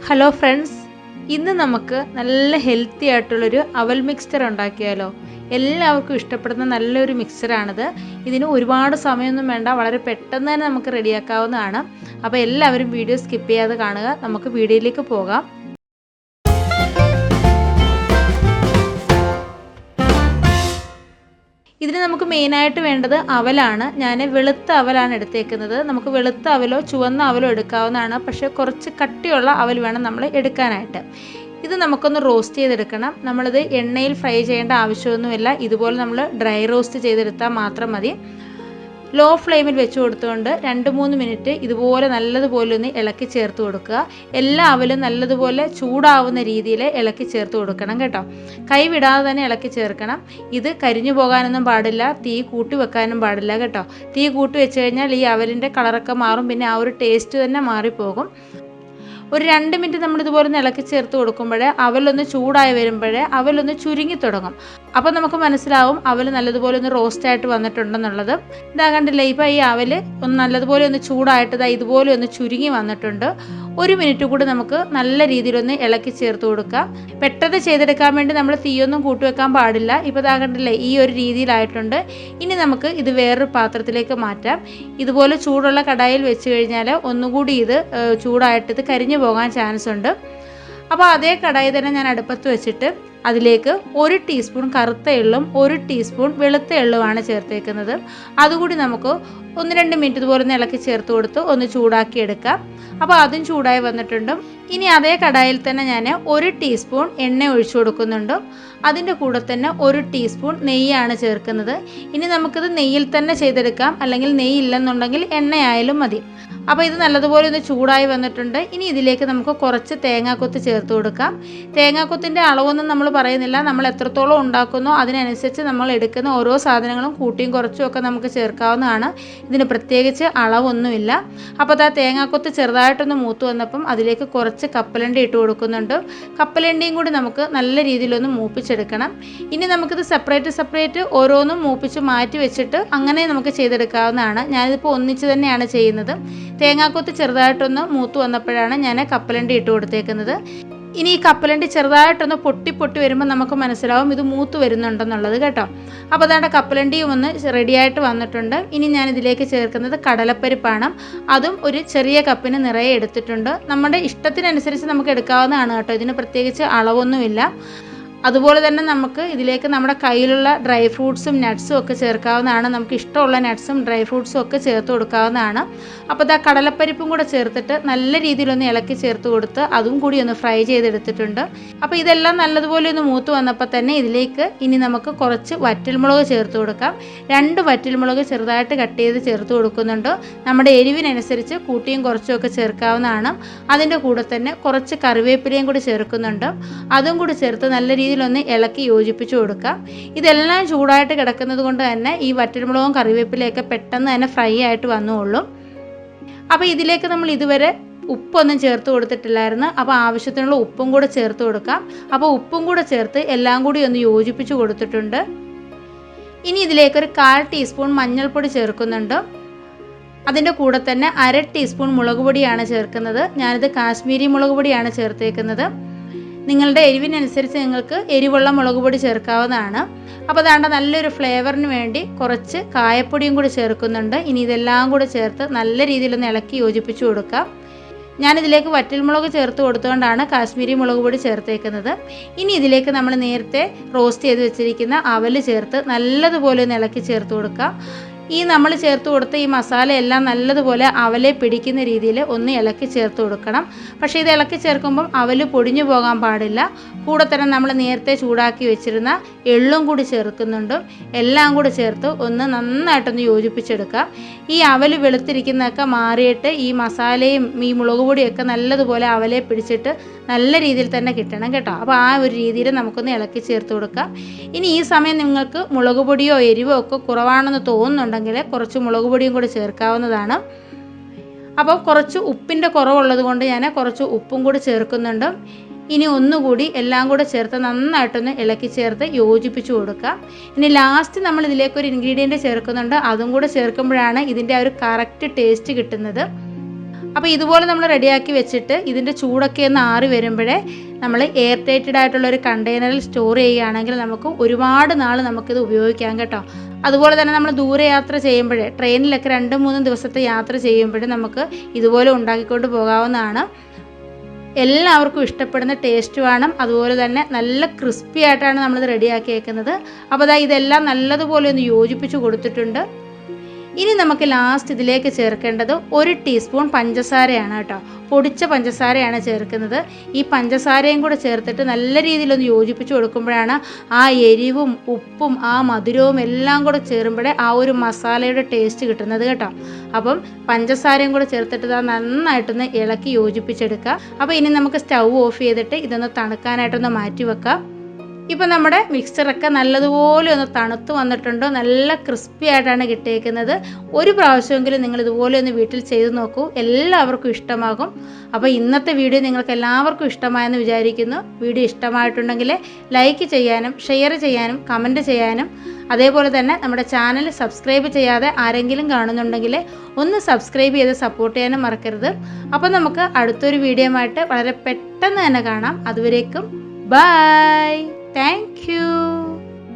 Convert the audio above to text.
Hello friends, ഇന്ന് നമുക്ക് നല്ല ഹെൽത്തി ആയിട്ടുള്ളൊരു അവൽ മിക്സ്ചർ ഉണ്ടാക്കിയാലോ. എല്ലാവർക്കും ഇഷ്ടപ്പെടുന്ന നല്ലൊരു മിക്സ്ചറാണിത്. ഇതിന് ഒരുപാട് സമയമൊന്നും വേണ്ട, വളരെ പെട്ടെന്ന് തന്നെ നമുക്ക് റെഡിയാക്കാവുന്നതാണ്. അപ്പോൾ എല്ലാവരും വീഡിയോ സ്കിപ്പ് ചെയ്യാതെ കാണുക. നമുക്ക് വീഡിയോയിലേക്ക് പോകാം. ഇതിന് നമുക്ക് മെയിനായിട്ട് വേണ്ടത് അവലാണ്. ഞാൻ വെളുത്ത അവലാണ് എടുത്തേക്കുന്നത്. നമുക്ക് വെളുത്ത അവലോ ചുവന്ന അവലോ എടുക്കാവുന്നതാണ്. പക്ഷേ കുറച്ച് കട്ടിയുള്ള അവൽ വേണം നമ്മൾ എടുക്കാനായിട്ട്. ഇത് നമുക്കൊന്ന് റോസ്റ്റ് ചെയ്തെടുക്കണം. നമ്മളിത് എണ്ണയിൽ ഫ്രൈ ചെയ്യേണ്ട ആവശ്യമൊന്നുമില്ല. ഇതുപോലെ നമ്മൾ ഡ്രൈ റോസ്റ്റ് ചെയ്തെടുത്താൽ മാത്രം മതി. ലോ ഫ്ലെയിമിൽ വെച്ച് കൊടുത്തുകൊണ്ട് 2-3 മിനിറ്റ് ഇതുപോലെ നല്ലതുപോലെ ഒന്ന് ഇളക്കി ചേർത്ത് കൊടുക്കുക. എല്ലാ അവലും നല്ലതുപോലെ ചൂടാവുന്ന രീതിയിൽ ഇളക്കി ചേർത്ത് കൊടുക്കണം കേട്ടോ. കൈ വിടാതെ തന്നെ ഇളക്കി ചേർക്കണം. ഇത് കരിഞ്ഞു പോകാനൊന്നും പാടില്ല, തീ കൂട്ടി വെക്കാനും പാടില്ല കേട്ടോ. തീ കൂട്ടി വെച്ച് കഴിഞ്ഞാൽ ഈ അവലിൻ്റെ കളറൊക്കെ മാറും, പിന്നെ ആ ഒരു ടേസ്റ്റ് തന്നെ മാറിപ്പോകും. ഒരു 2 മിനിറ്റ് നമ്മൾ ഇതുപോലെ ഇളക്കി ചേർത്ത് കൊടുക്കുമ്പോൾ അവലൊന്ന് ചൂടായി വരുമ്പോൾ അവലൊന്ന് ചുരുങ്ങി തുടങ്ങും. അപ്പോൾ നമുക്ക് മനസ്സിലാവും അവൽ നല്ലതുപോലെ ഒന്ന് റോസ്റ്റായിട്ട് വന്നിട്ടുണ്ടെന്നുള്ളത്. ഇതാ കണ്ടില്ലേ, ഇപ്പോൾ ഈ അവൽ ഒന്ന് നല്ലതുപോലെ ഒന്ന് ചൂടായിട്ട് ഇതുപോലെ ഒന്ന് ചുരുങ്ങി വന്നിട്ടുണ്ട്. 1 മിനിറ്റ് കൂടി നമുക്ക് നല്ല രീതിയിലൊന്ന് ഇളക്കി ചേർത്ത് കൊടുക്കാം. പെട്ടെന്ന് ചെയ്തെടുക്കാൻ വേണ്ടി നമ്മൾ തീയൊന്നും കൂട്ടിവെക്കാൻ പാടില്ല. ഇപ്പോൾ ഇതാ കണ്ടില്ലേ, ഈ ഒരു രീതിയിലായിട്ടുണ്ട്. ഇനി നമുക്ക് ഇത് വേറൊരു പാത്രത്തിലേക്ക് മാറ്റാം. ഇതുപോലെ ചൂടുള്ള കടായിൽ വെച്ച് കഴിഞ്ഞാൽ ഒന്നുകൂടി ഇത് ചൂടായിട്ട് ഇത് കരിഞ്ഞു പോകാൻ ചാൻസ് ഉണ്ട്. അപ്പോൾ അതേ കടായി തന്നെ ഞാൻ അടുപ്പത്ത് വെച്ചിട്ട് അതിലേക്ക് 1 ടീസ്പൂൺ കറുത്ത എള്ളും 1 ടീസ്പൂൺ വെളുത്ത എള്ളുമാണ് ചേർത്തേക്കുന്നത്. അതുകൂടി നമുക്ക് 1-2 മിനിറ്റ് ഇതുപോലെ ഒന്ന് ഇളക്കി ചേർത്ത് കൊടുത്ത് ഒന്ന് ചൂടാക്കി എടുക്കാം. അപ്പോൾ അതും ചൂടായി വന്നിട്ടുണ്ട്. ഇനി അതേ കടായിൽ തന്നെ ഞാൻ 1 ടീസ്പൂൺ എണ്ണ ഒഴിച്ചു കൊടുക്കുന്നുണ്ട്. അതിൻ്റെ കൂടെ തന്നെ 1 ടീസ്പൂൺ നെയ്യാണ് ചേർക്കുന്നത്. ഇനി നമുക്കിത് നെയ്യിൽ തന്നെ ചെയ്തെടുക്കാം, അല്ലെങ്കിൽ നെയ്യ് ഇല്ലെന്നുണ്ടെങ്കിൽ എണ്ണയായാലും മതി. അപ്പോൾ ഇത് നല്ലതുപോലെ ഒന്ന് ചൂടായി വന്നിട്ടുണ്ട്. ഇനി ഇതിലേക്ക് നമുക്ക് കുറച്ച് തേങ്ങാക്കൊത്ത് ചേർത്ത് കൊടുക്കാം. തേങ്ങാക്കൊത്തിൻ്റെ അളവൊന്നും നമ്മൾ പറയുന്നില്ല. നമ്മൾ എത്രത്തോളം ഉണ്ടാക്കുന്നോ അതിനനുസരിച്ച് നമ്മൾ എടുക്കുന്ന ഓരോ സാധനങ്ങളും കൂട്ടിയും കുറച്ചും ഒക്കെ നമുക്ക് ചേർക്കാവുന്നതാണ്. ഇതിന് പ്രത്യേകിച്ച് അളവൊന്നുമില്ല. അപ്പോൾ ആ തേങ്ങാക്കൊത്ത് ചെറുതായിട്ടൊന്ന് മൂത്ത് വന്നപ്പം അതിലേക്ക് കുറച്ച് കപ്പലണ്ടി ഇട്ട് കൊടുക്കുന്നുണ്ട്. കപ്പലണ്ടിയും കൂടി നമുക്ക് നല്ല രീതിയിലൊന്ന് മൂപ്പിച്ചെടുക്കണം. ഇനി നമുക്കിത് സെപ്പറേറ്റ് ഓരോന്നും മൂപ്പിച്ച് മാറ്റി വെച്ചിട്ട് അങ്ങനെ നമുക്ക് ചെയ്തെടുക്കാവുന്നതാണ്. ഞാനിതിപ്പോൾ ഒന്നിച്ച് തന്നെയാണ് ചെയ്യുന്നത്. തേങ്ങാക്കൊത്ത് ചെറുതായിട്ടൊന്ന് മൂത്ത് വന്നപ്പോഴാണ് ഞാൻ കപ്പലണ്ടി ഇട്ട് കൊടുത്തേക്കുന്നത്. ഇനി ഈ കപ്പലണ്ടി ചെറുതായിട്ടൊന്ന് പൊട്ടി വരുമ്പോൾ നമുക്ക് മനസ്സിലാവും ഇത് മൂത്ത് വരുന്നുണ്ടെന്നുള്ളത് കേട്ടോ. അപ്പോൾ അതാണ്ട് കപ്പലണ്ടിയും ഒന്ന് റെഡിയായിട്ട് വന്നിട്ടുണ്ട്. ഇനി ഞാൻ ഇതിലേക്ക് ചേർക്കുന്നത് കടലപ്പരിപ്പാണ്. അതും ഒരു ചെറിയ കപ്പിന് നിറയെ എടുത്തിട്ടുണ്ട്. നമ്മുടെ ഇഷ്ടത്തിനനുസരിച്ച് നമുക്ക് എടുക്കാവുന്നതാണ് കേട്ടോ. ഇതിന് പ്രത്യേകിച്ച് അളവൊന്നുമില്ല. അതുപോലെ തന്നെ നമുക്ക് ഇതിലേക്ക് നമ്മുടെ കയ്യിലുള്ള ഡ്രൈ ഫ്രൂട്ട്സും നട്ട്സും ഒക്കെ ചേർക്കാവുന്നതാണ്. നമുക്ക് ഇഷ്ടമുള്ള നട്ട്സും ഡ്രൈ ഫ്രൂട്ട്സും ഒക്കെ ചേർത്ത് കൊടുക്കാവുന്നതാണ്. അപ്പോൾ ഇതാ കടലപ്പരിപ്പും കൂടെ ചേർത്തിട്ട് നല്ല രീതിയിലൊന്ന് ഇളക്കി ചേർത്ത് കൊടുത്ത് അതും കൂടി ഒന്ന് ഫ്രൈ ചെയ്തെടുത്തിട്ടുണ്ട്. അപ്പോൾ ഇതെല്ലാം നല്ലതുപോലെ ഒന്ന് മൂത്ത് വന്നപ്പോൾ തന്നെ ഇതിലേക്ക് ഇനി നമുക്ക് കുറച്ച് വറ്റൽമുളക് ചേർത്ത് കൊടുക്കാം. 2 വറ്റൽമുളക് ചെറുതായിട്ട് കട്ട് ചെയ്ത് ചേർത്ത് കൊടുക്കുന്നുണ്ട്. നമ്മുടെ എരിവിനനുസരിച്ച് കൂട്ടിയും കുറച്ചും ഒക്കെ ചേർക്കാവുന്നതാണ്. അതിൻ്റെ കൂടെ തന്നെ കുറച്ച് കറിവേപ്പിലയും കൂടി ചേർക്കുന്നുണ്ട്. അതും കൂടി ചേർത്ത് നല്ല രീതിയിലൊന്ന് ഇളക്കി യോജിപ്പിച്ച് കൊടുക്കാം. ഇതെല്ലാം ചൂടായിട്ട് കിടക്കുന്നത് കൊണ്ട് തന്നെ ഈ വറ്റൽമുളകും കറിവേപ്പിലയൊക്കെ പെട്ടെന്ന് തന്നെ ഫ്രൈ ആയിട്ട് വന്നുകൊള്ളും. അപ്പോൾ ഇതിലേക്ക് നമ്മൾ ഇതുവരെ ഉപ്പൊന്നും ചേർത്ത് കൊടുത്തിട്ടില്ലായിരുന്നു. അപ്പോൾ ആവശ്യത്തിനുള്ള ഉപ്പും കൂടെ ചേർത്ത് കൊടുക്കാം. അപ്പോൾ ഉപ്പും കൂടെ ചേർത്ത് എല്ലാം കൂടി ഒന്ന് യോജിപ്പിച്ച് കൊടുത്തിട്ടുണ്ട്. ഇനി ഇതിലേക്കൊരു 1/4 ടീസ്പൂൺ മഞ്ഞൾപ്പൊടി ചേർക്കുന്നുണ്ട്. അതിൻ്റെ കൂടെ തന്നെ 1/2 ടീസ്പൂൺ മുളക് പൊടിയാണ് ചേർക്കുന്നത്. ഞാനിത് കാശ്മീരി മുളക് പൊടിയാണ് ചേർത്തേക്കുന്നത്. നിങ്ങളുടെ എരിവിനനുസരിച്ച് നിങ്ങൾക്ക് എരിവുള്ള മുളക് പൊടി ചേർക്കാവുന്നതാണ്. അപ്പോൾ അതാണ്ട് നല്ലൊരു ഫ്ലേവറിന് വേണ്ടി കുറച്ച് കായപ്പൊടിയും കൂടി ചേർക്കുന്നുണ്ട്. ഇനി ഇതെല്ലാം കൂടി ചേർത്ത് നല്ല രീതിയിലൊന്ന് ഇളക്കി യോജിപ്പിച്ച് കൊടുക്കാം. ഞാനിതിലേക്ക് വറ്റൽമുളക് ചേർത്ത് കൊടുത്തുകൊണ്ടാണ് കാശ്മീരി മുളക് പൊടി ചേർത്തേക്കുന്നത്. ഇനി ഇതിലേക്ക് നമ്മൾ നേരത്തെ റോസ്റ്റ് ചെയ്ത് വെച്ചിരിക്കുന്ന അവല് ചേർത്ത് നല്ലതുപോലെ ഒന്ന് ഇളക്കി ചേർത്ത് കൊടുക്കാം. ഈ നമ്മൾ ചേർത്ത് കൊടുത്ത ഈ മസാല എല്ലാം നല്ലതുപോലെ അവലെ പിടിക്കുന്ന രീതിയിൽ ഒന്ന് ഇളക്കി ചേർത്ത് കൊടുക്കണം. പക്ഷേ ഇത് ഇളക്കി ചേർക്കുമ്പം അവൽ പൊടിഞ്ഞു പോകാൻ പാടില്ല. കൂടെ തന്നെ നമ്മൾ നേരത്തെ ചൂടാക്കി വെച്ചിരുന്ന എള്ളും കൂടി ചേർക്കുന്നുണ്ട്. എല്ലാം കൂടി ചേർത്ത് ഒന്ന് നന്നായിട്ടൊന്ന് യോജിപ്പിച്ചെടുക്കാം. ഈ അവൽ വെളുത്തിരിക്കുന്നതൊക്കെ മാറിയിട്ട് ഈ മസാലയും ഈ മുളക് പൊടിയൊക്കെ നല്ലതുപോലെ അവലെ പിടിച്ചിട്ട് നല്ല രീതിയിൽ തന്നെ കിട്ടണം കേട്ടോ. അപ്പോൾ ആ ഒരു രീതിയിൽ നമുക്കൊന്ന് ഇളക്കി ചേർത്ത് കൊടുക്കാം. ഇനി ഈ സമയം നിങ്ങൾക്ക് മുളക് പൊടിയോ എരിവോ ഒക്കെ കുറവാണെന്ന് തോന്നുന്നുണ്ടെങ്കിൽ കുറച്ച് മുളക് പൊടിയും കൂടി ചേർക്കാവുന്നതാണ്. അപ്പോൾ കുറച്ച് ഉപ്പിൻ്റെ കുറവുള്ളത് കൊണ്ട് ഞാൻ കുറച്ച് ഉപ്പും കൂടി ചേർക്കുന്നുണ്ട്. ഇനി ഒന്നുകൂടി എല്ലാം കൂടെ ചേർത്ത് നന്നായിട്ടൊന്ന് ഇളക്കി ചേർത്ത് യോജിപ്പിച്ച് കൊടുക്കാം. ഇനി ലാസ്റ്റ് നമ്മൾ ഇതിലേക്ക് ഒരു ഇൻഗ്രീഡിയൻറ്റ് ചേർക്കുന്നുണ്ട്. അതും കൂടെ ചേർക്കുമ്പോഴാണ് ഇതിൻ്റെ ആ ഒരു കറക്റ്റ് ടേസ്റ്റ് കിട്ടുന്നത്. അപ്പോൾ ഇതുപോലെ നമ്മൾ റെഡിയാക്കി വെച്ചിട്ട് ഇതിൻ്റെ ചൂടൊക്കെ ഒന്ന് ആറി വരുമ്പോഴേ നമ്മൾ എയർ ടൈറ്റഡ് ആയിട്ടുള്ള ഒരു കണ്ടെയ്നറിൽ സ്റ്റോർ ചെയ്യുകയാണെങ്കിൽ നമുക്ക് ഒരുപാട് നാൾ നമുക്കിത് ഉപയോഗിക്കാം കേട്ടോ. അതുപോലെ തന്നെ നമ്മൾ ദൂരെ യാത്ര ചെയ്യുമ്പോഴേ ട്രെയിനിലൊക്കെ 2-3 ദിവസത്തെ യാത്ര ചെയ്യുമ്പോഴേ നമുക്ക് ഇതുപോലെ ഉണ്ടാക്കിക്കൊണ്ട് പോകാവുന്നതാണ്. എല്ലാവർക്കും ഇഷ്ടപ്പെടുന്ന ടേസ്റ്റ് വേണം, അതുപോലെ തന്നെ നല്ല ക്രിസ്പി ആയിട്ടാണ് നമ്മളിത് റെഡിയാക്കിയേക്കുന്നത്. അപ്പോൾ ഇതെല്ലാം നല്ലതുപോലെ ഒന്ന് യോജിപ്പിച്ച് കൊടുത്തിട്ടുണ്ട്. ഇനി നമുക്ക് ലാസ്റ്റ് ഇതിലേക്ക് ചേർക്കേണ്ടത് 1 ടീസ്പൂൺ പഞ്ചസാരയാണ് കേട്ടോ. പൊടിച്ച പഞ്ചസാരയാണ് ചേർക്കുന്നത്. ഈ പഞ്ചസാരയും കൂടെ ചേർത്തിട്ട് നല്ല രീതിയിലൊന്ന് യോജിപ്പിച്ച് കൊടുക്കുമ്പോഴാണ് ആ എരിവും ഉപ്പും ആ മധുരവും എല്ലാം കൂടെ ചേരുമ്പോഴേ ആ ഒരു മസാലയുടെ ടേസ്റ്റ് കിട്ടുന്നത് കേട്ടോ. അപ്പം പഞ്ചസാരയും കൂടെ ചേർത്തിട്ട് നന്നായിട്ടൊന്ന് ഇളക്കി യോജിപ്പിച്ചെടുക്കുക. അപ്പോൾ ഇനി നമുക്ക് സ്റ്റൗ ഓഫ് ചെയ്തിട്ട് ഇതൊന്ന് തണുക്കാനായിട്ടൊന്ന് മാറ്റി വെക്കാം. ഇപ്പം നമ്മുടെ മിക്സ്ചറൊക്കെ നല്ലതുപോലെ ഒന്ന് തണുത്ത് വന്നിട്ടുണ്ട്. നല്ല ക്രിസ്പി ആയിട്ടാണ് കിട്ടിയേക്കുന്നത്. ഒരു പ്രാവശ്യമെങ്കിലും നിങ്ങൾ ഇതുപോലെ ഒന്ന് വീട്ടിൽ ചെയ്ത് നോക്കൂ, എല്ലാവർക്കും ഇഷ്ടമാകും. അപ്പോൾ ഇന്നത്തെ വീഡിയോ നിങ്ങൾക്ക് എല്ലാവർക്കും ഇഷ്ടമായെന്ന് വിചാരിക്കുന്നു. വീഡിയോ ഇഷ്ടമായിട്ടുണ്ടെങ്കിൽ ലൈക്ക് ചെയ്യാനും ഷെയർ ചെയ്യാനും കമൻറ്റ് ചെയ്യാനും, അതേപോലെ തന്നെ നമ്മുടെ ചാനൽ സബ്സ്ക്രൈബ് ചെയ്യാതെ ആരെങ്കിലും കാണുന്നുണ്ടെങ്കിൽ ഒന്ന് സബ്സ്ക്രൈബ് ചെയ്ത് സപ്പോർട്ട് ചെയ്യാനും മറക്കരുത്. അപ്പോൾ നമുക്ക് അടുത്തൊരു വീഡിയോ ആയിട്ട് വളരെ പെട്ടെന്ന് തന്നെ കാണാം. അതുവരേക്കും ബൈ. Thank you.